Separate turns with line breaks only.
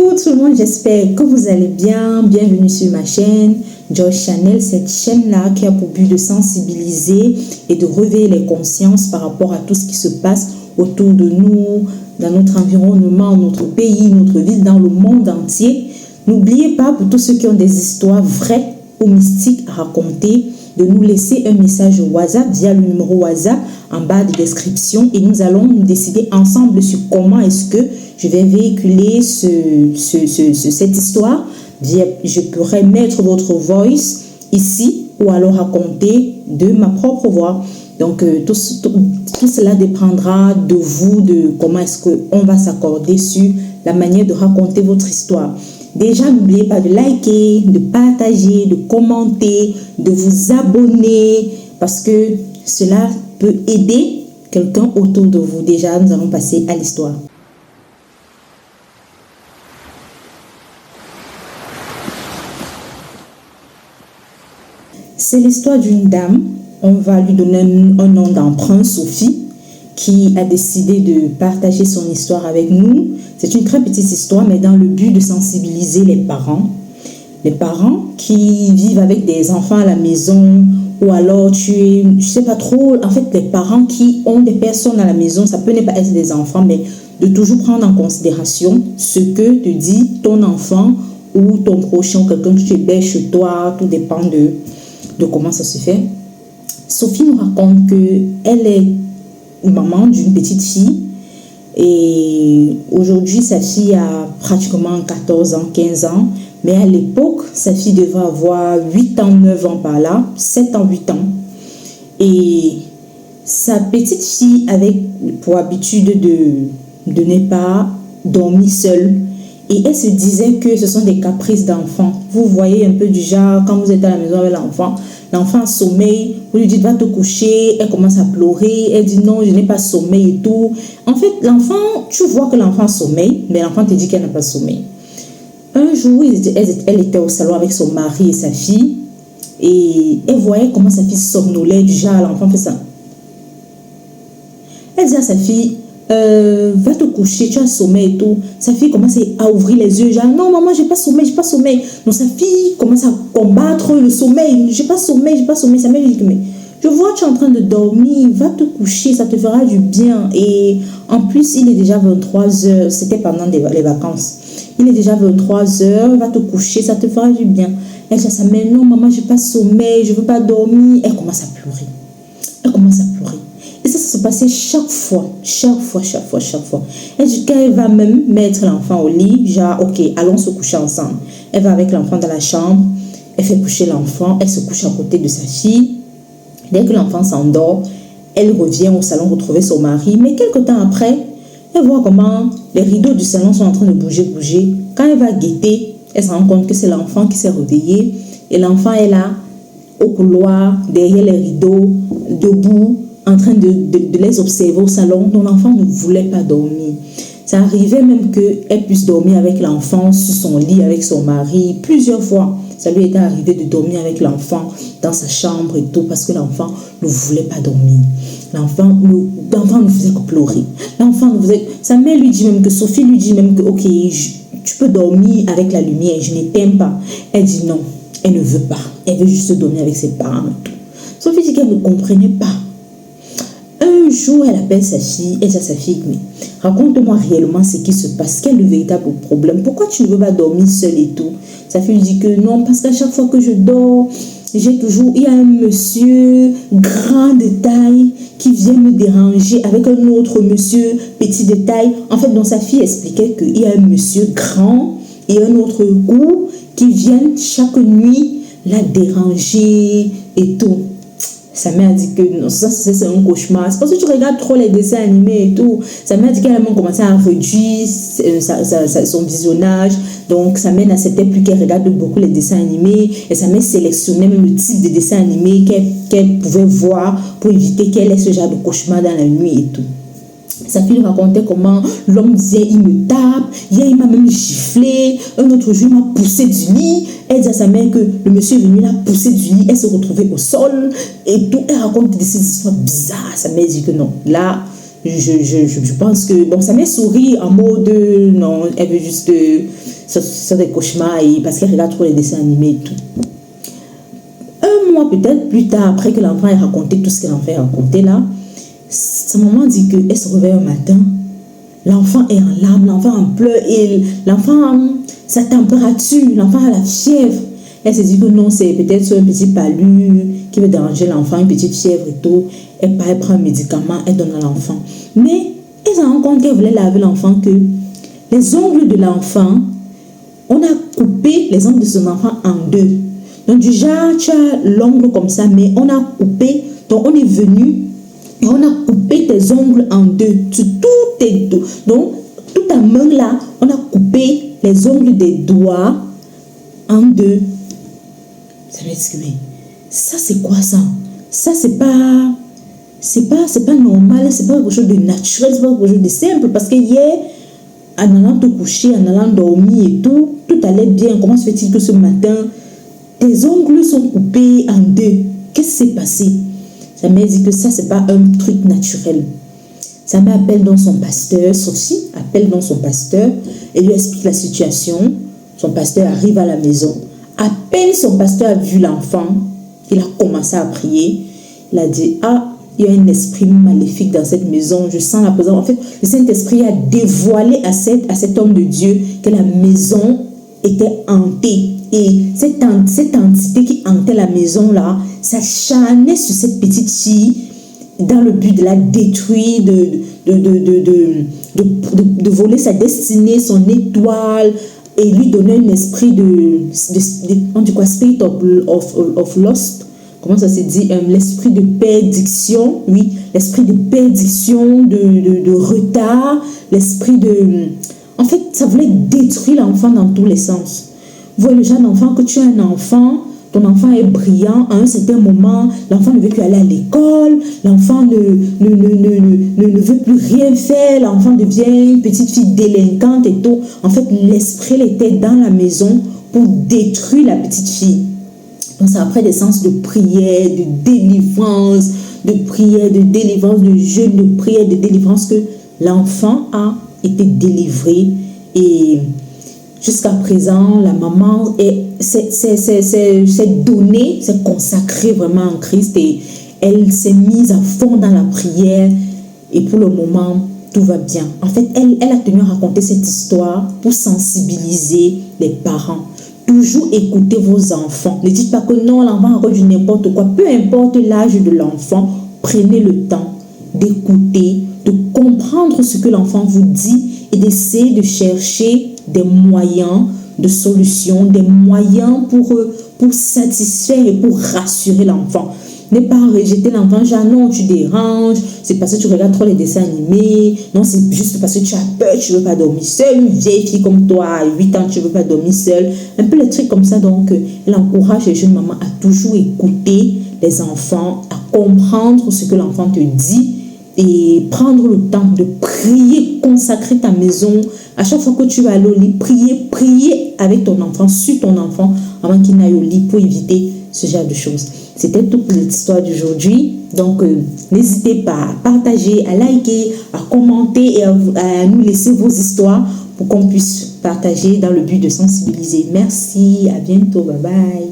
Coucou tout le monde, j'espère que vous allez bien. Bienvenue sur ma chaîne Joy Channel, cette chaîne-là qui a pour but de sensibiliser et de réveiller les consciences par rapport à tout ce qui se passe autour de nous, dans notre environnement, notre pays, notre ville, dans le monde entier. N'oubliez pas, pour tous ceux qui ont des histoires vraies ou mystiques à raconter, de nous laisser un message WhatsApp via le numéro WhatsApp en bas de description et nous allons nous décider ensemble sur comment est-ce que je vais véhiculer cette histoire. Je pourrais mettre votre voice ici ou alors raconter de ma propre voix. Donc tout cela dépendra de vous, de comment est-ce qu'on va s'accorder sur la manière de raconter votre histoire. Déjà, n'oubliez pas de liker, de partager, de commenter, de vous abonner parce que cela peut aider quelqu'un autour de vous. Déjà, nous allons passer à l'histoire. C'est l'histoire d'une dame, on va lui donner un nom d'emprunt, Sophie, qui a décidé de partager son histoire avec nous. C'est une très petite histoire, mais dans le but de sensibiliser les parents. Les parents qui vivent avec des enfants à la maison, ou alors je sais pas trop, en fait, les parents qui ont des personnes à la maison, ça peut ne pas être des enfants, mais de toujours prendre en considération ce que te dit ton enfant ou ton prochain, quelqu'un que tu héberges chez toi, tout dépend de comment ça se fait. Sophie nous raconte qu'elle est maman d'une petite fille et aujourd'hui sa fille a pratiquement 14 ans, 15 ans, mais à l'époque sa fille devait avoir 8 ans, 9 ans par là, 7 ans, 8 ans, et sa petite fille avait pour habitude de ne pas dormir seule. Et elle se disait que ce sont des caprices d'enfants. Vous voyez un peu du genre, quand vous êtes à la maison avec l'enfant sommeille, vous lui dites va te coucher, elle commence à pleurer, elle dit non, je n'ai pas sommeil et tout. En fait, l'enfant, tu vois que l'enfant sommeille, mais l'enfant te dit qu'elle n'a pas sommeil. Un jour, elle était au salon avec son mari et sa fille, et elle voyait comment sa fille somnolait, du genre, l'enfant fait ça. Elle dit à sa fille, va te coucher, tu as sommeil et tout. Sa fille commence à ouvrir les yeux, genre non maman, j'ai pas sommeil. Donc sa fille commence à combattre le sommeil, j'ai pas sommeil. Sa mère lui dit mais je vois tu es en train de dormir, va te coucher, ça te fera du bien. Et en plus il est déjà 23h, c'était pendant les vacances. Il est déjà 23h, va te coucher, ça te fera du bien. Elle dit à sa mère non maman, j'ai pas sommeil, je veux pas dormir. Elle commence à pleurer. Et ça se passait chaque fois. Elle dit qu'elle va même mettre l'enfant au lit, genre, ok, allons se coucher ensemble. Elle va avec l'enfant dans la chambre, elle fait coucher l'enfant, elle se couche à côté de sa fille. Dès que l'enfant s'endort, elle revient au salon retrouver son mari. Mais quelque temps après, elle voit comment les rideaux du salon sont en train de bouger. Quand elle va guetter, elle se rend compte que c'est l'enfant qui s'est réveillé. Et l'enfant est là, au couloir, derrière les rideaux, debout, en train de les observer au salon. Donc l'enfant ne voulait pas dormir. Ça arrivait même qu'elle puisse dormir avec l'enfant sur son lit avec son mari. Plusieurs fois, ça lui était arrivé de dormir avec l'enfant dans sa chambre et tout parce que l'enfant ne voulait pas dormir. L'enfant ne faisait que pleurer. Sa mère lui dit même que, Sophie lui dit même que, ok, tu peux dormir avec la lumière, je ne t'aime pas. Elle dit non, elle ne veut pas. Elle veut juste dormir avec ses parents et tout. Sophie dit qu'elle ne comprenait pas. Un jour, elle appelle sa fille, elle dit à sa fille, mais raconte-moi réellement ce qui se passe, quel est le véritable problème, pourquoi tu ne veux pas dormir seule et tout. Sa fille lui dit que non, parce qu'à chaque fois que je dors, il y a un monsieur grand de taille qui vient me déranger avec un autre monsieur petit de taille. En fait, donc sa fille expliquait qu'il y a un monsieur grand et un autre goût qui viennent chaque nuit la déranger et tout. Sa mère a dit que non, ça c'est un cauchemar. C'est parce que tu regardes trop les dessins animés et tout. Sa mère a dit qu'elle a même commencé à réduire son visionnage. Donc sa mère n'acceptait plus qu'elle regarde beaucoup les dessins animés. Et sa mère sélectionnait même le type de dessin animé qu'elle pouvait voir pour éviter qu'elle ait ce genre de cauchemar dans la nuit et tout. Sa fille lui racontait comment l'homme disait il me tape, hier il m'a même giflé, un autre jour il m'a poussé du lit. Elle dit à sa mère que le monsieur est venu la pousser du lit, elle se retrouvait au sol et tout. Elle raconte ces histoires bizarres. Sa mère dit que non, là Je pense que, bon, ça m'a souri en mode, non, elle veut juste ça des cauchemars et parce qu'elle regarde trop les dessins animés et tout. Un mois peut-être plus tard, après que l'enfant ait raconté tout ce que l'enfant a raconté là, sa maman dit qu'elle se réveille un matin, l'enfant est en larmes, l'enfant en pleure et l'enfant, sa température, l'enfant a la fièvre. Elle se dit que non, c'est peut-être un petit palu qui veut déranger l'enfant, une petite fièvre et tout. Elle prend un médicament, elle donne à l'enfant. Mais elle se rend compte qu'elle voulait laver l'enfant, que les ongles de l'enfant, on a coupé les ongles de son enfant en deux. Donc du genre, tu as l'ongle comme ça, mais on a coupé, donc on est venu et on a coupé tes ongles en deux. Sur tous tes doigts. Donc, toute ta main là, on a coupé les ongles des doigts en deux. Ça m'excuse. Ça, c'est quoi ça? Ça, c'est pas normal, c'est pas quelque chose de naturel, c'est pas quelque chose de simple. Parce que hier, en allant te coucher, en allant dormir et tout allait bien. Comment se fait-il que ce matin, tes ongles sont coupés en deux? Qu'est-ce qui s'est passé? Ça m'a dit que ça, c'est pas un truc naturel. Ça m'appelle dans son pasteur, Sophie appelle dans son pasteur et lui explique la situation. Son pasteur arrive à la maison. À peine son pasteur a vu l'enfant, il a commencé à prier. Il a dit, ah, il y a un esprit maléfique dans cette maison. Je sens la présence. En fait, le Saint-Esprit a dévoilé à cet homme de Dieu que la maison était hantée. Et cette entité qui hantait la maison là, ça charnait sur cette petite fille dans le but de la détruire, de voler sa destinée, son étoile, et lui donner un esprit on dit quoi, spirit of lost. Comment ça se dit? L'esprit de perdition, oui, l'esprit de perdition, de retard, l'esprit de... En fait, ça voulait détruire l'enfant dans tous les sens. Vous voyez le genre d'enfant que tu as un enfant, ton enfant est brillant, à un certain moment, l'enfant ne veut plus aller à l'école, l'enfant ne veut plus rien faire, l'enfant devient une petite fille délinquante et tout. En fait, l'esprit était dans la maison pour détruire la petite fille. Donc, ça après des sens de prière, de délivrance, de prière, de délivrance, de jeûne, de prière, de délivrance, que l'enfant a été délivré. Et jusqu'à présent, la maman s'est donnée, s'est consacrée vraiment en Christ et elle s'est mise à fond dans la prière. Et pour le moment, tout va bien. En fait, elle a tenu à raconter cette histoire pour sensibiliser les parents. Toujours écoutez vos enfants. Ne dites pas que non, l'enfant raconte du n'importe quoi. Peu importe l'âge de l'enfant, prenez le temps d'écouter, de comprendre ce que l'enfant vous dit et d'essayer de chercher des moyens de solution, des moyens pour satisfaire et pour rassurer l'enfant. Ne pas rejeter l'enfant, genre non, tu déranges, c'est parce que tu regardes trop les dessins animés, non, c'est juste parce que tu as peur, tu ne veux pas dormir seule, une vieille fille comme toi, à 8 ans, tu ne veux pas dormir seule, un peu les trucs comme ça. Donc, elle encourage les jeunes mamans à toujours écouter les enfants, à comprendre ce que l'enfant te dit et prendre le temps de prier, consacrer ta maison. À chaque fois que tu vas aller au lit, prier avec ton enfant, sur ton enfant, avant qu'il n'aille au lit pour éviter ce genre de choses. C'était toute l'histoire d'aujourd'hui. Donc, n'hésitez pas à partager, à liker, à commenter et à nous laisser vos histoires pour qu'on puisse partager dans le but de sensibiliser. Merci, à bientôt, bye bye.